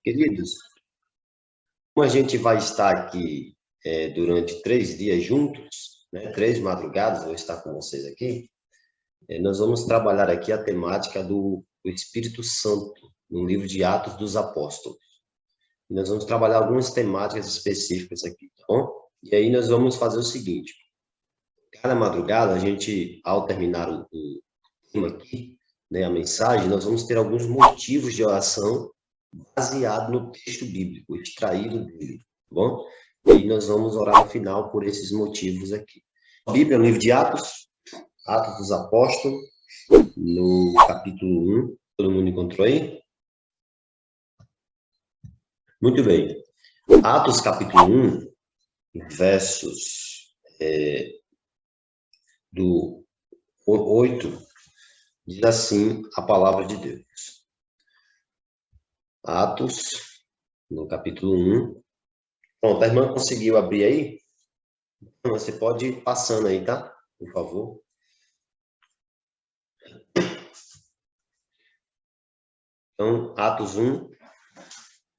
Queridos, como a gente vai estar aqui durante 3 dias juntos, né? 3 madrugadas, vou estar com vocês aqui, nós vamos trabalhar aqui a temática do Espírito Santo, no livro de Atos dos Apóstolos. E nós vamos trabalhar algumas temáticas específicas aqui, tá bom? E aí nós vamos fazer o seguinte, cada madrugada, a gente, ao terminar o tema aqui, né, a mensagem, nós vamos ter alguns motivos de oração baseado no texto bíblico, extraído dele, tá bom? E aí nós vamos orar no final por esses motivos aqui. A Bíblia, no livro de Atos, Atos dos Apóstolos, no capítulo 1, todo mundo encontrou aí? Muito bem. Atos, capítulo 1, versos do 8, diz assim a palavra de Deus. Atos, no capítulo 1. Pronto, a irmã conseguiu abrir aí? Você pode ir passando aí, tá? Por favor. Então, Atos 1,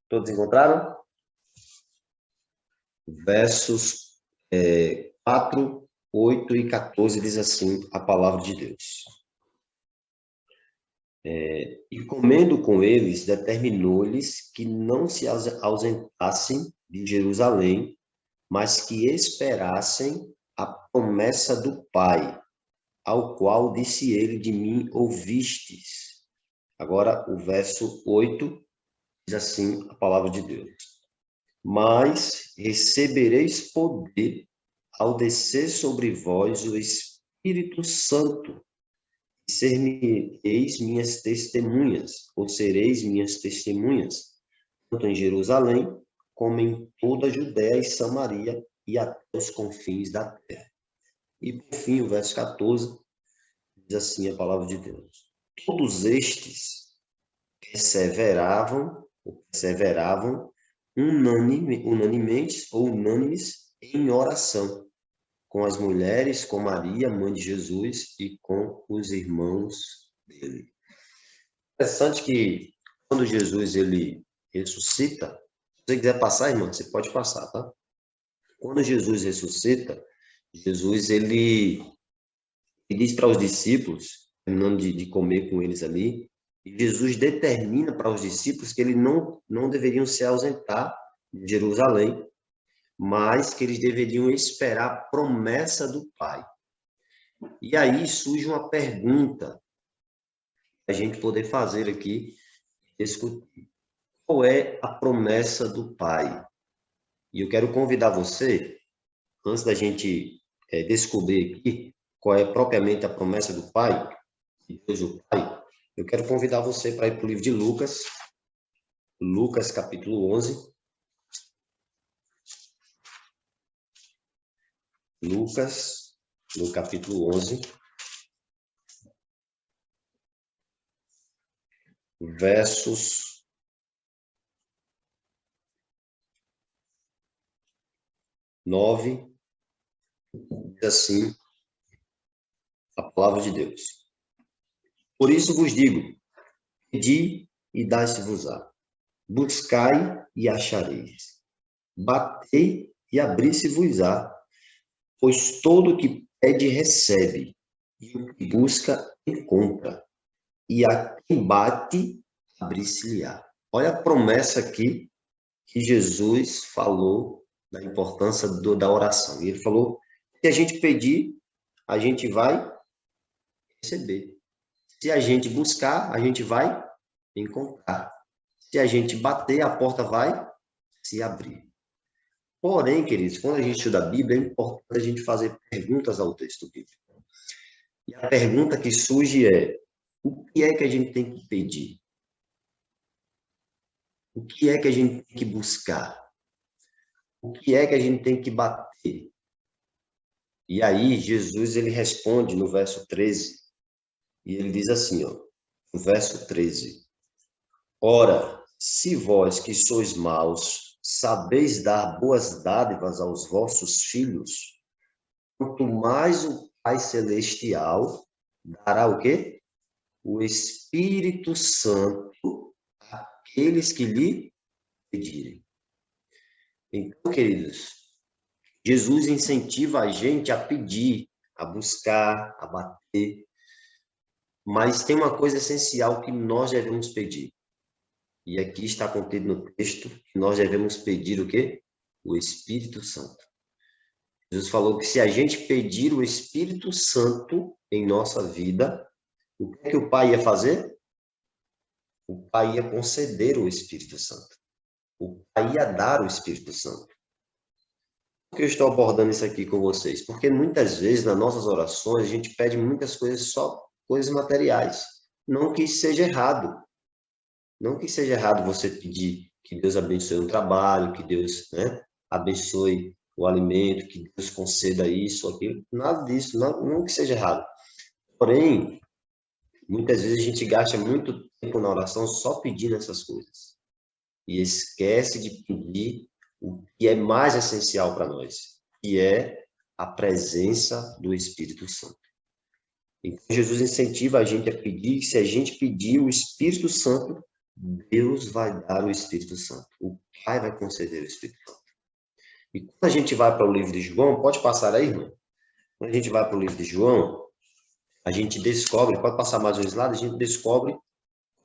todos encontraram? Versos 4, 8 e 14 diz assim a palavra de Deus. E comendo com eles, determinou-lhes que não se ausentassem de Jerusalém, mas que esperassem a promessa do Pai, ao qual disse ele: de mim ouvistes. Agora, o verso 8 diz assim a palavra de Deus. Mas recebereis poder ao descer sobre vós o Espírito Santo, e ser-me-eis minhas testemunhas, ou sereis minhas testemunhas, tanto em Jerusalém, como em toda a Judéia e Samaria, e até os confins da terra. E, por fim, o verso 14, diz assim a palavra de Deus. Todos estes perseveravam unanimemente ou unânimes em oração, com as mulheres, com Maria, mãe de Jesus, e com os irmãos dele. Interessante que quando Jesus ele ressuscita, se você quiser passar, irmão, você pode passar, tá? Quando Jesus ressuscita, Jesus ele diz para os discípulos, terminando de comer com eles ali, e Jesus determina para os discípulos que eles não deveriam se ausentar de Jerusalém, mas que eles deveriam esperar a promessa do Pai. E aí surge uma pergunta para a gente poder fazer aqui, discutir. Qual é a promessa do Pai? E eu quero convidar você, antes da gente descobrir aqui qual é propriamente a promessa do Pai, de Deus o Pai, eu quero convidar você para ir para o livro de Lucas, Lucas capítulo 11. Lucas, no capítulo 11, versos 9, diz assim a palavra de Deus. Por isso vos digo, pedi e dai-se-vos-á, buscai e achareis, batei e abri-se-vos-á, pois todo o que pede recebe, e o que busca encontra, e a quem bate abrir-se-lhe-á. Olha a promessa aqui que Jesus falou da importância da oração. E ele falou, se a gente pedir, a gente vai receber. Se a gente buscar, a gente vai encontrar. Se a gente bater, a porta vai se abrir. Porém, queridos, quando a gente estuda a Bíblia, é importante a gente fazer perguntas ao texto bíblico. E a pergunta que surge é, o que é que a gente tem que pedir? O que é que a gente tem que buscar? O que é que a gente tem que bater? E aí, Jesus, ele responde no verso 13, e ele diz assim, ó, no verso 13, ora, se vós que sois maus, sabeis dar boas dádivas aos vossos filhos, quanto mais o Pai Celestial dará o quê? O Espírito Santo àqueles que lhe pedirem. Então, queridos, Jesus incentiva a gente a pedir, a buscar, a bater. Mas tem uma coisa essencial que nós devemos pedir. E aqui está contido no texto que nós devemos pedir o quê? O Espírito Santo. Jesus falou que se a gente pedir o Espírito Santo em nossa vida, o que é que o Pai ia fazer? O Pai ia conceder o Espírito Santo. O Pai ia dar o Espírito Santo. Por que eu estou abordando isso aqui com vocês? Porque muitas vezes nas nossas orações a gente pede muitas coisas, só coisas materiais. Não que isso seja errado. Não que seja errado você pedir que Deus abençoe o trabalho, que Deus, né, abençoe o alimento, que Deus conceda isso, aquilo. Nada disso, não que seja errado. Porém, muitas vezes a gente gasta muito tempo na oração só pedindo essas coisas. E esquece de pedir o que é mais essencial para nós, que é a presença do Espírito Santo. Então, Jesus incentiva a gente a pedir, que se a gente pedir o Espírito Santo, Deus vai dar o Espírito Santo. O Pai vai conceder o Espírito Santo. E quando a gente vai para o livro de João, pode passar aí, irmão? Quando a gente vai para o livro de João, a gente descobre, pode passar mais um slide, a gente descobre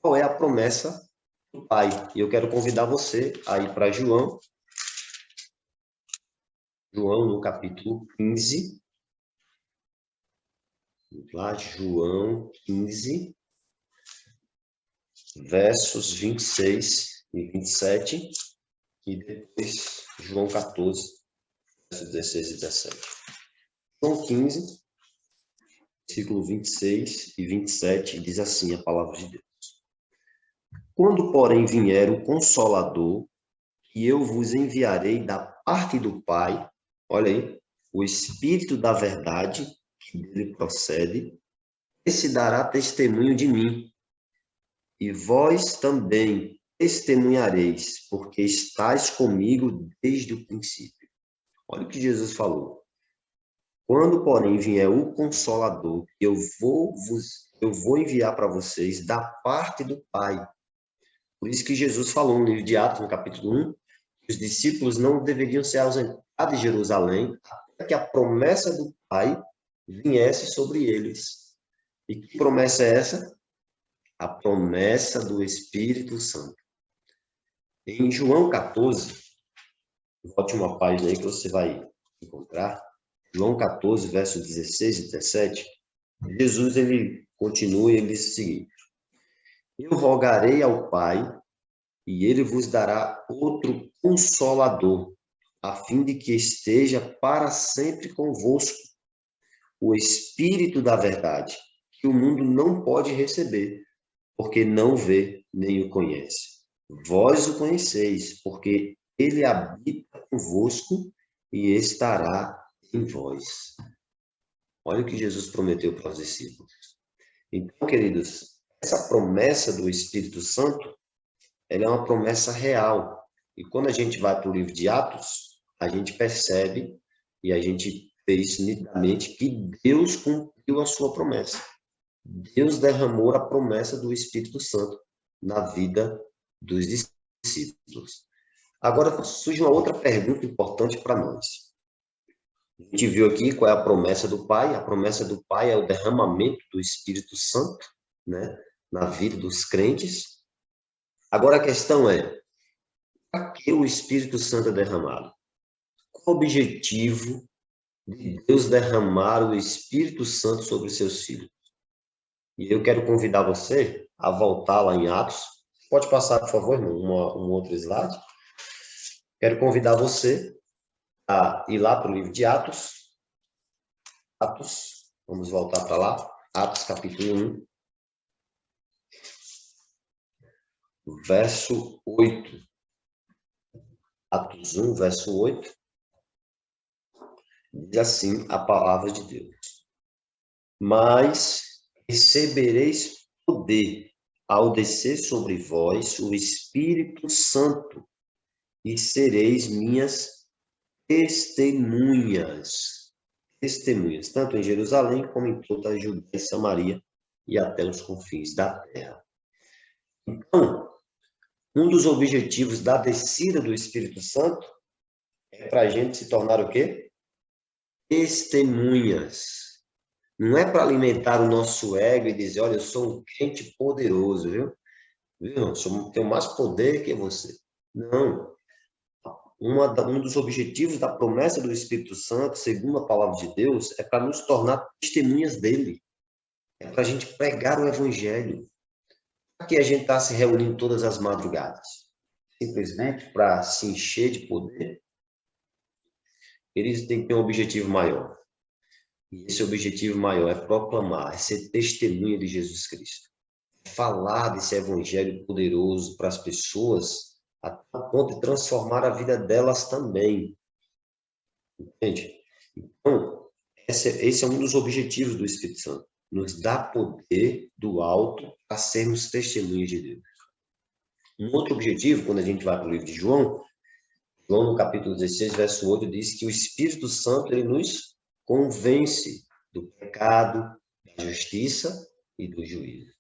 qual é a promessa do Pai. E eu quero convidar você a ir para João, no capítulo 15. Vamos lá, João 15, versos 26 e 27, e depois João 14, versos 16 e 17. João 15, versículo 26 e 27, diz assim a palavra de Deus. Quando, porém, vier o Consolador, que eu vos enviarei da parte do Pai, olha aí, o Espírito da verdade, que dele procede, esse dará testemunho de mim. E vós também testemunhareis, porque estáis comigo desde o princípio. Olha o que Jesus falou. Quando, porém, vier o Consolador, eu vou enviar para vocês da parte do Pai. Por isso que Jesus falou no livro de Atos, no capítulo 1, que os discípulos não deveriam se ausentar de Jerusalém até que a promessa do Pai viesse sobre eles. E que promessa é essa? A promessa do Espírito Santo. Em João 14, volte uma página aí que você vai encontrar. João 14, versos 16 e 17. Jesus, ele continua e ele diz o seguinte: eu rogarei ao Pai, e ele vos dará outro Consolador, a fim de que esteja para sempre convosco, o Espírito da verdade, que o mundo não pode receber, porque não vê nem o conhece. Vós o conheceis, porque ele habita convosco e estará em vós. Olha o que Jesus prometeu para os discípulos. Então, queridos, essa promessa do Espírito Santo, ela é uma promessa real. E quando a gente vai para o livro de Atos, a gente percebe e a gente vê isso nitidamente que Deus cumpriu a sua promessa. Deus derramou a promessa do Espírito Santo na vida dos discípulos. Agora surge uma outra pergunta importante para nós. A gente viu aqui qual é a promessa do Pai. A promessa do Pai é o derramamento do Espírito Santo, né, na vida dos crentes. Agora a questão é, para que o Espírito Santo é derramado? Qual o objetivo de Deus derramar o Espírito Santo sobre os seus filhos? E eu quero convidar você a voltar lá em Atos. Pode passar, por favor, irmão, um outro slide. Quero convidar você a ir lá para o livro de Atos. Atos, vamos voltar para lá. Atos, capítulo 1, verso 8. Atos 1, verso 8. Diz assim a palavra de Deus. Mas recebereis poder ao descer sobre vós o Espírito Santo, e sereis minhas testemunhas. Testemunhas, tanto em Jerusalém como em toda a Judéia e Samaria e até os confins da terra. Então, Um dos objetivos da descida do Espírito Santo é para a gente se tornar o quê? Testemunhas. Não é para alimentar o nosso ego e dizer, olha, eu sou um crente poderoso, viu? Eu tenho mais poder que você. Não. Um dos objetivos da promessa do Espírito Santo, segundo a palavra de Deus, é para nos tornar testemunhas dele. É para a gente pregar o evangelho. Para que a gente está se reunindo todas as madrugadas? Simplesmente para se encher de poder? Eles têm que ter um objetivo maior. E esse objetivo maior é proclamar, é ser testemunha de Jesus Cristo. É falar desse evangelho poderoso para as pessoas, a ponto de transformar a vida delas também. Entende? Então, esse é um dos objetivos do Espírito Santo. Nos dá poder do alto para sermos testemunhas de Deus. Um outro objetivo, quando a gente vai para o livro de João, no capítulo 16, verso 8, diz que o Espírito Santo ele nos convence do pecado, da justiça e do juízo.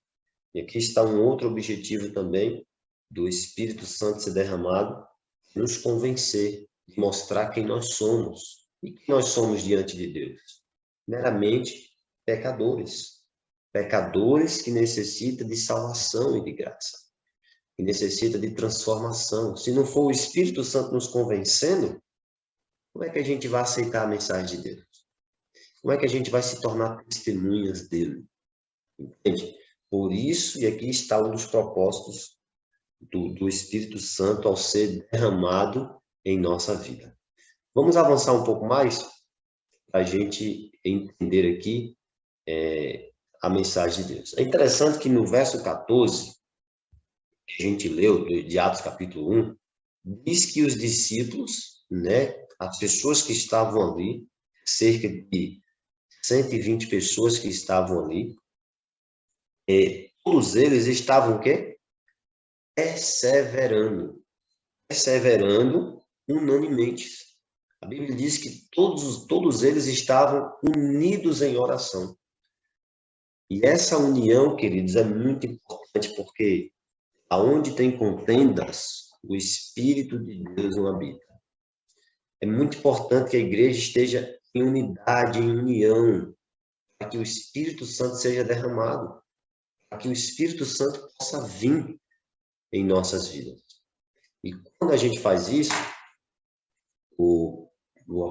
E aqui está um outro objetivo também do Espírito Santo ser derramado, nos convencer, de mostrar quem nós somos. E quem nós somos diante de Deus? Meramente pecadores. Pecadores que necessitam de salvação e de graça. Que necessita de transformação. Se não for o Espírito Santo nos convencendo, como é que a gente vai aceitar a mensagem de Deus? Como é que a gente vai se tornar testemunhas dele? Entende? Por isso, e aqui está um dos propósitos do Espírito Santo ao ser derramado em nossa vida. Vamos avançar um pouco mais para a gente entender aqui a mensagem de Deus. É interessante que no verso 14, que a gente leu, de Atos capítulo 1, diz que os discípulos, né, as pessoas que estavam ali, cerca de 120 pessoas que estavam ali, todos eles estavam o quê? Perseverando. Perseverando unanimemente. A Bíblia diz que todos eles estavam unidos em oração. E essa união, queridos, é muito importante porque aonde tem contendas, o Espírito de Deus não habita. É muito importante que a igreja esteja em unidade, em união, para que o Espírito Santo seja derramado, para que o Espírito Santo possa vir em nossas vidas. E quando a gente faz isso, o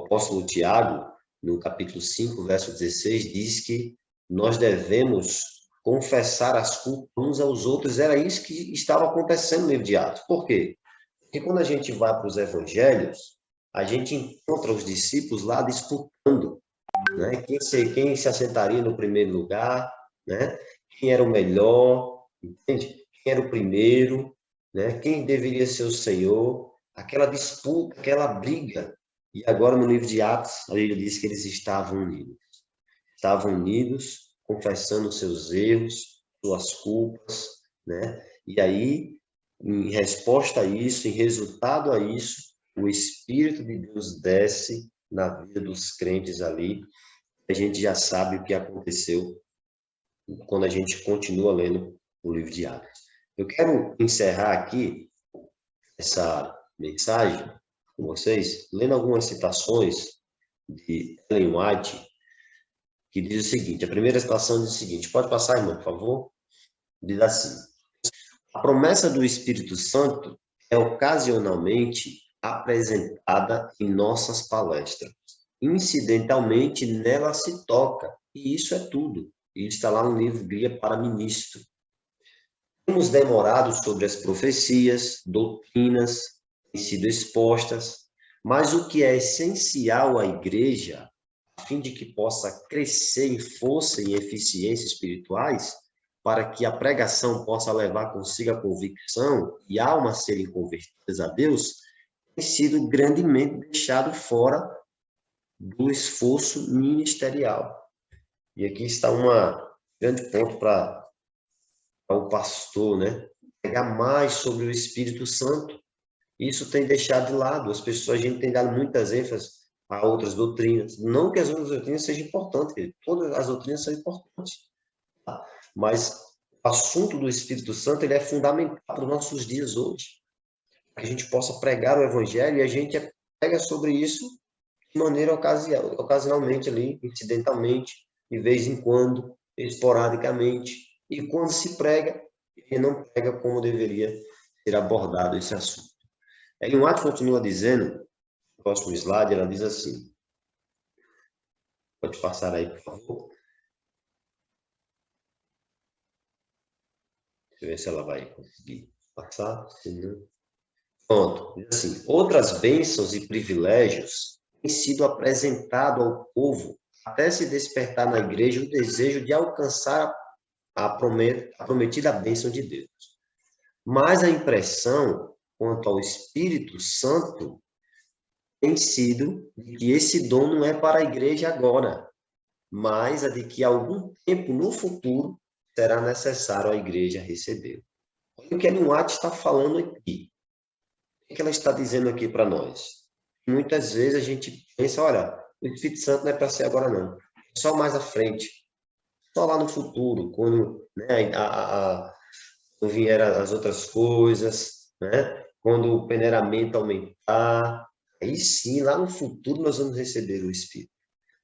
apóstolo Tiago, no capítulo 5, verso 16, diz que nós devemos confessar as culpas uns aos outros. Era isso que estava acontecendo no livro de Atos. Por quê? Porque quando a gente vai para os evangelhos, a gente encontra os discípulos lá disputando, né? Quem se assentaria no primeiro lugar, né? Quem era o melhor, entende? Quem era o primeiro, né? Quem deveria ser o Senhor, aquela disputa, aquela briga. E agora no livro de Atos, a Bíblia diz que eles estavam unidos. Estavam unidos, confessando seus erros, suas culpas, né? E aí, em resposta a isso, em resultado a isso, o Espírito de Deus desce na vida dos crentes ali. A gente já sabe o que aconteceu quando a gente continua lendo o livro de Atos. Eu quero encerrar aqui essa mensagem com vocês, lendo algumas citações de Ellen White, que diz o seguinte, a primeira citação diz o seguinte, pode passar, irmão, por favor? Diz assim, a promessa do Espírito Santo é ocasionalmente apresentada em nossas palestras. Incidentalmente, nela se toca, e isso é tudo. E está lá no livro Guia para Ministro. Temos demorado sobre as profecias, doutrinas, têm sido expostas, mas o que é essencial à igreja, a fim de que possa crescer em força e eficiência espirituais, para que a pregação possa levar consigo a convicção e almas serem convertidas a Deus, tem sido grandemente deixado fora do esforço ministerial. E aqui está um grande ponto para o pastor, né? Pegar mais sobre o Espírito Santo. Isso tem deixado de lado. A gente tem dado muitas ênfases a outras doutrinas. Não que as outras doutrinas sejam importantes, todas as doutrinas são importantes. Tá? Mas o assunto do Espírito Santo ele é fundamental para os nossos dias hoje. Que a gente possa pregar o Evangelho e a gente prega sobre isso de maneira ocasionalmente ali, incidentalmente, de vez em quando, esporadicamente. E quando se prega, ele não prega como deveria ser abordado esse assunto. Ellen White continua dizendo, no próximo slide, ela diz assim, pode passar aí, por favor. Deixa eu ver se ela vai conseguir passar, senão... Pronto, diz assim, outras bênçãos e privilégios têm sido apresentados ao povo até se despertar na igreja o desejo de alcançar a prometida bênção de Deus. Mas a impressão quanto ao Espírito Santo tem sido de que esse dom não é para a igreja agora, mas a de que algum tempo no futuro será necessário a igreja receber. Olha o que a Ellen White está falando aqui. O que ela está dizendo aqui para nós? Muitas vezes a gente pensa, olha, o Espírito Santo não é para ser agora não, só mais à frente, só lá no futuro, quando, né, quando vier as outras coisas, né, quando o peneiramento aumentar, aí sim, lá no futuro nós vamos receber o Espírito.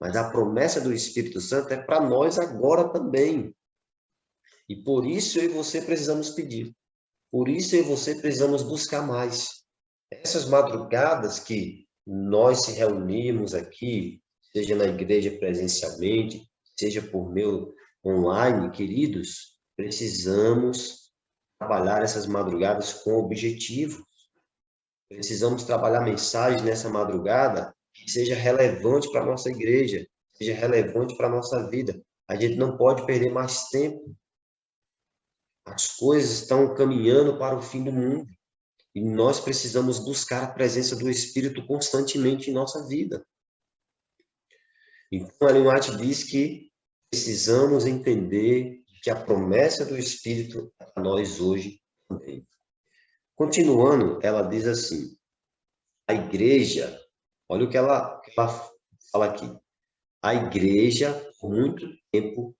Mas a promessa do Espírito Santo é para nós agora também. E por isso eu e você precisamos pedir. Por isso eu e você precisamos buscar mais. Essas madrugadas que nós se reunimos aqui, seja na igreja presencialmente, seja por meio online, queridos, precisamos trabalhar essas madrugadas com objetivo. Precisamos trabalhar mensagens nessa madrugada que seja relevante para a nossa igreja, seja relevante para a nossa vida. A gente não pode perder mais tempo. As coisas estão caminhando para o fim do mundo. E nós precisamos buscar a presença do Espírito constantemente em nossa vida. Então, Ellen White diz que precisamos entender que a promessa do Espírito é para nós hoje também. Continuando, ela diz assim, a igreja, olha o que ela fala aqui, a igreja, por muito tempo,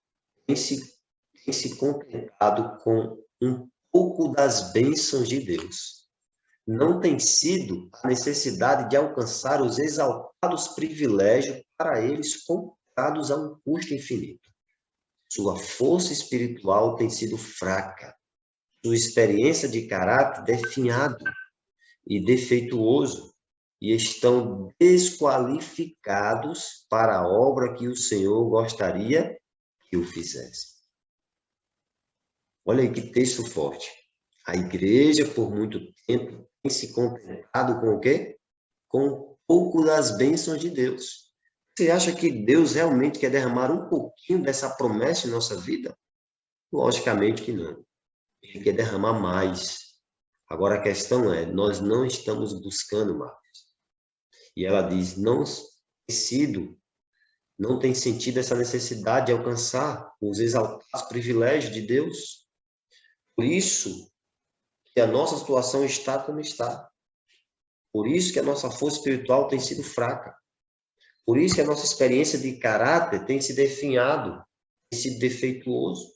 tem se contentado com um pouco das bênçãos de Deus. Não tem sido a necessidade de alcançar os exaltados privilégios para eles comprados a um custo infinito. Sua força espiritual tem sido fraca, sua experiência de caráter definhado e defeituoso, e estão desqualificados para a obra que o Senhor gostaria que o fizesse. Olha aí que texto forte. A igreja, por muito tempo, tem se contentado com o quê? Com um pouco das bênçãos de Deus. Você acha que Deus realmente quer derramar um pouquinho dessa promessa em nossa vida? Logicamente que não. Ele quer derramar mais. Agora a questão é, nós não estamos buscando mais. E ela diz, não tem sentido essa necessidade de alcançar os exaltados privilégios de Deus. Por isso que a nossa situação está como está. Por isso que a nossa força espiritual tem sido fraca. Por isso que a nossa experiência de caráter tem se definhado, tem sido defeituoso.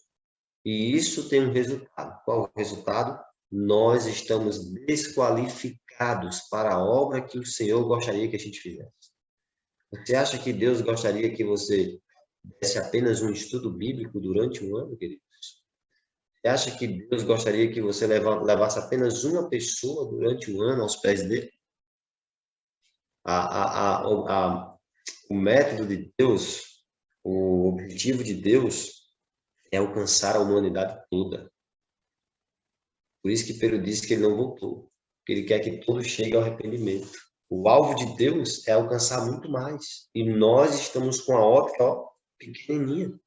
E isso tem um resultado. Qual é o resultado? Nós estamos desqualificados para a obra que o Senhor gostaria que a gente fizesse. Você acha que Deus gostaria que você desse apenas um estudo bíblico durante um ano, queridos? Você acha que Deus gostaria que você levasse apenas uma pessoa durante um ano aos pés dele? O método de Deus, o objetivo de Deus é alcançar a humanidade toda. Por isso que Pedro disse que ele não voltou, que ele quer que todos cheguem ao arrependimento. O alvo de Deus é alcançar muito mais. E nós estamos com a ótica pequenininha.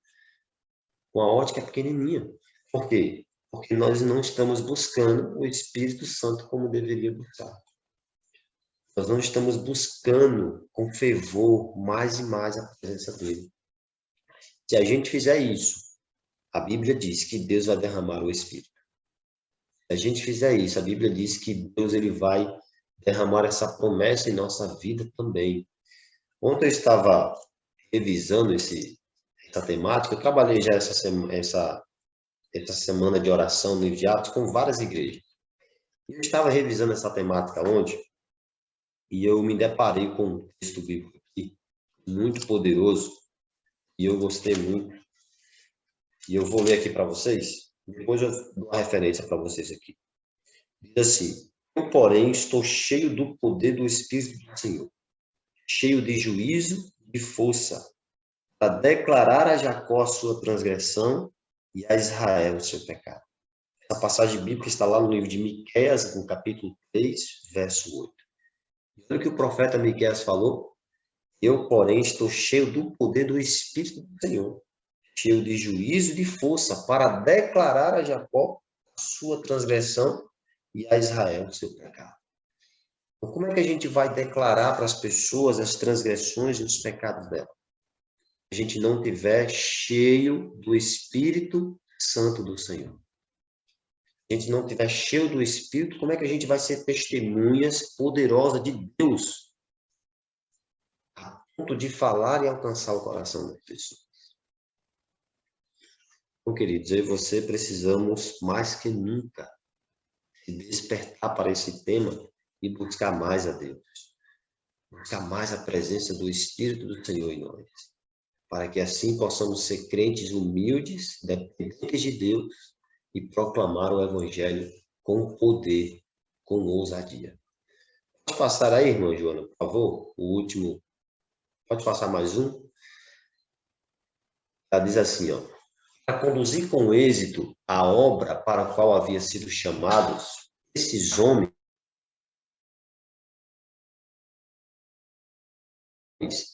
Com a ótica pequenininha. Por quê? Porque nós não estamos buscando o Espírito Santo como deveria buscar. Nós não estamos buscando com fervor mais e mais a presença dele. Se a gente fizer isso, a Bíblia diz que Deus vai derramar o Espírito. Se a gente fizer isso, a Bíblia diz que Deus ele vai derramar essa promessa em nossa vida também. Ontem eu estava revisando essa temática, eu trabalhei já essa essa semana de oração no livro de Atos com várias igrejas. Eu estava revisando essa temática ontem e eu me deparei com um texto bíblico aqui, muito poderoso, e eu gostei muito. E eu vou ler aqui para vocês, depois eu dou uma referência para vocês aqui. Diz assim: eu, porém, estou cheio do poder do Espírito do Senhor, cheio de juízo e força, para declarar a Jacó a sua transgressão e a Israel o seu pecado. Essa passagem bíblica está lá no livro de Miqueias, no capítulo 3, verso 8. E olha o que o profeta Miqueias falou: eu, porém, estou cheio do poder do Espírito do Senhor, cheio de juízo e de força, para declarar a Jacó a sua transgressão e a Israel o seu pecado. Então, como é que a gente vai declarar para as pessoas as transgressões e os pecados dela? A gente não tiver cheio do Espírito Santo do Senhor. A gente não tiver cheio do Espírito, como é que a gente vai ser testemunhas poderosas de Deus, a ponto de falar e alcançar o coração das pessoas? Então, queridos, eu e você precisamos mais que nunca se despertar para esse tema e buscar mais a Deus, buscar mais a presença do Espírito do Senhor em nós, para que assim possamos ser crentes humildes, dependentes de Deus e proclamar o Evangelho com poder, com ousadia. Pode passar aí, irmã Joana, por favor, o último. Pode passar mais um? Ela diz assim, ó: para conduzir com êxito a obra para a qual havia sido chamados, esses homens,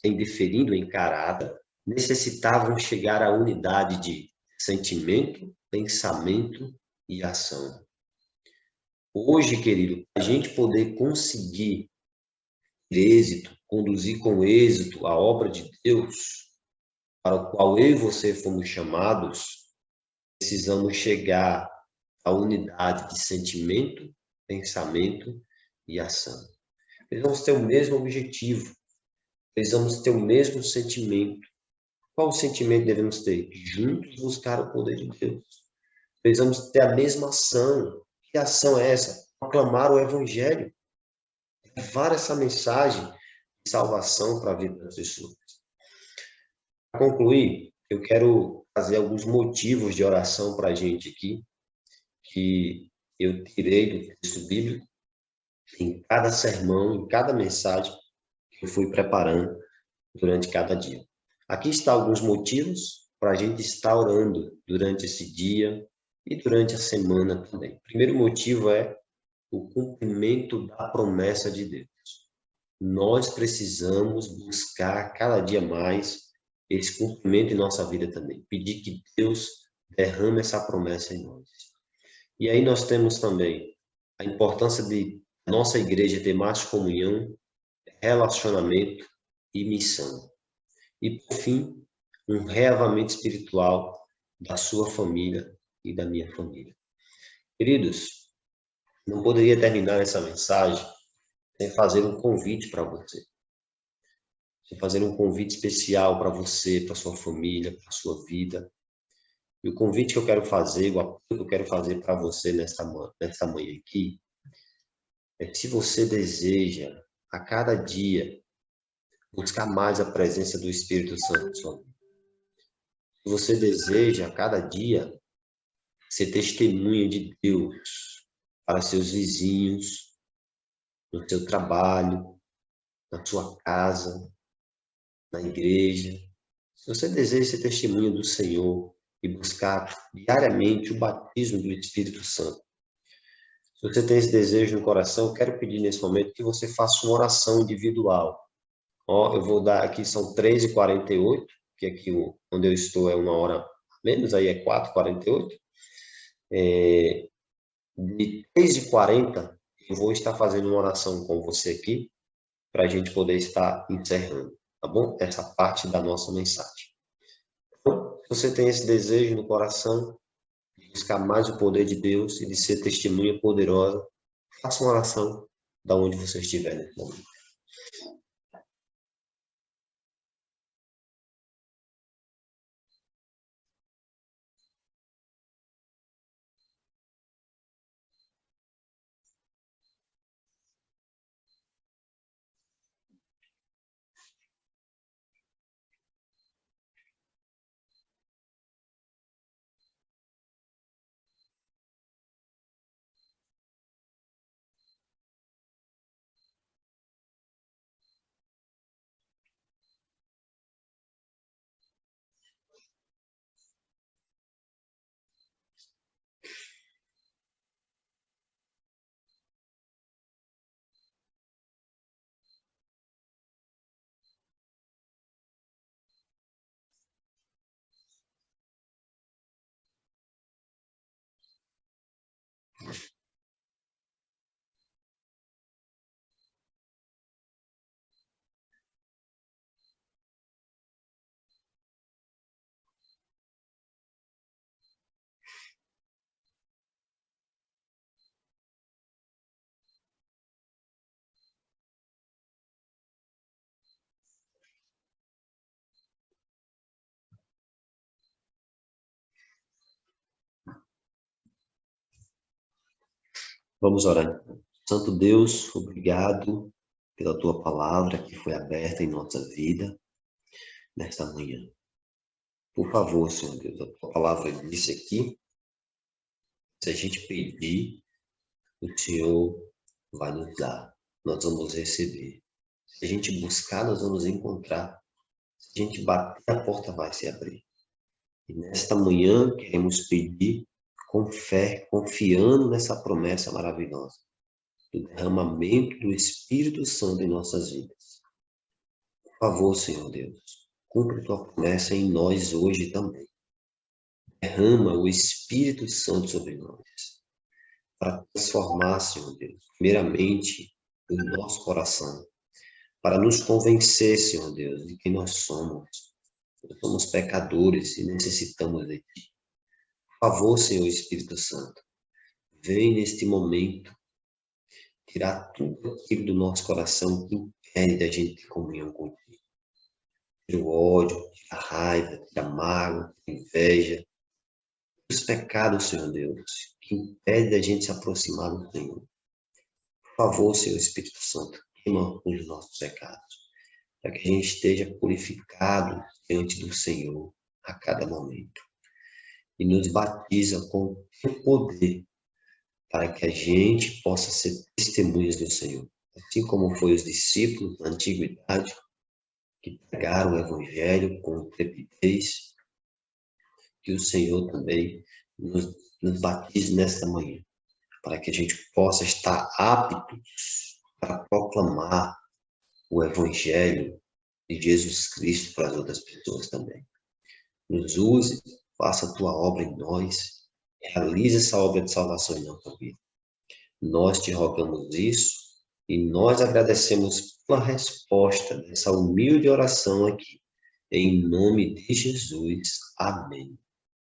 em diferindo em caráter, necessitavam chegar à unidade de sentimento, pensamento e ação. Hoje, querido, a gente poder conseguir êxito, conduzir com êxito a obra de Deus, para o qual eu e você fomos chamados, precisamos chegar à unidade de sentimento, pensamento e ação. Precisamos ter o mesmo objetivo, precisamos ter o mesmo sentimento. Qual o sentimento devemos ter? Juntos buscar o poder de Deus. Precisamos ter a mesma ação. Que ação é essa? Proclamar o Evangelho. Levar essa mensagem de salvação para a vida das pessoas. Para concluir, eu quero fazer alguns motivos de oração para a gente aqui, que eu tirei do texto bíblico, em cada sermão, em cada mensagem que eu fui preparando durante cada dia. Aqui estão alguns motivos para a gente estar orando durante esse dia e durante a semana também. O primeiro motivo é o cumprimento da promessa de Deus. Nós precisamos buscar cada dia mais esse cumprimento em nossa vida também. Pedir que Deus derrame essa promessa em nós. E aí nós temos também a importância de nossa igreja ter mais comunhão, relacionamento e missão. E, por fim, um reavamento espiritual da sua família e da minha família. Queridos, não poderia terminar essa mensagem sem fazer um convite para você. Sem fazer um convite especial para você, para sua família, para sua vida. E o convite que eu quero fazer, o apoio que eu quero fazer para você nesta manhã aqui, é que se você deseja, a cada dia, buscar mais a presença do Espírito Santo na sua vida. Se você deseja, a cada dia, ser testemunha de Deus para seus vizinhos, no seu trabalho, na sua casa, na igreja. Se você deseja ser testemunha do Senhor e buscar diariamente o batismo do Espírito Santo, se você tem esse desejo no coração, eu quero pedir nesse momento que você faça uma oração individual. Ó, eu vou dar aqui, são 3h48, que aqui onde eu estou é 1 hora a menos, aí é 4h48. De 3h40, eu vou estar fazendo uma oração com você aqui, para a gente poder estar encerrando, tá bom? Essa parte da nossa mensagem. Então, se você tem esse desejo no coração, de buscar mais o poder de Deus e de ser testemunha poderosa, faça uma oração da onde você estiver nesse momento. Vamos orar. Santo Deus, obrigado pela tua palavra que foi aberta em nossa vida nesta manhã. Por favor, Senhor Deus, a tua palavra disse aqui, se a gente pedir, o Senhor vai nos dar, nós vamos receber. Se a gente buscar, nós vamos encontrar. Se a gente bater, a porta vai se abrir. E nesta manhã queremos pedir com fé, confiando nessa promessa maravilhosa, do derramamento do Espírito Santo em nossas vidas. Por favor, Senhor Deus, cumpre tua promessa em nós hoje também. Derrama o Espírito Santo sobre nós, para transformar, Senhor Deus, primeiramente o nosso coração, para nos convencer, Senhor Deus, de quem nós somos. Nós somos pecadores e necessitamos de Ti. Por favor, Senhor Espírito Santo, vem neste momento tirar tudo aquilo do nosso coração que impede da gente ter comunhão contigo. Tira o ódio, tira a raiva, tira a mágoa, tira a inveja, os pecados, Senhor Deus, que impedem da gente se aproximar do Senhor. Por favor, Senhor Espírito Santo, queima os nossos pecados, para que a gente esteja purificado diante do Senhor a cada momento. E nos batiza com o teu poder, para que a gente possa ser testemunhas do Senhor. Assim como foi os discípulos na antiguidade, que pregaram o Evangelho com intrepidez, que o Senhor também nos batize nesta manhã, para que a gente possa estar aptos para proclamar o Evangelho de Jesus Cristo para as outras pessoas também. Nos use, faça a tua obra em nós, realize essa obra de salvação em nossa vida. Nós te rogamos isso e nós agradecemos pela resposta dessa humilde oração aqui. Em nome de Jesus. Amém.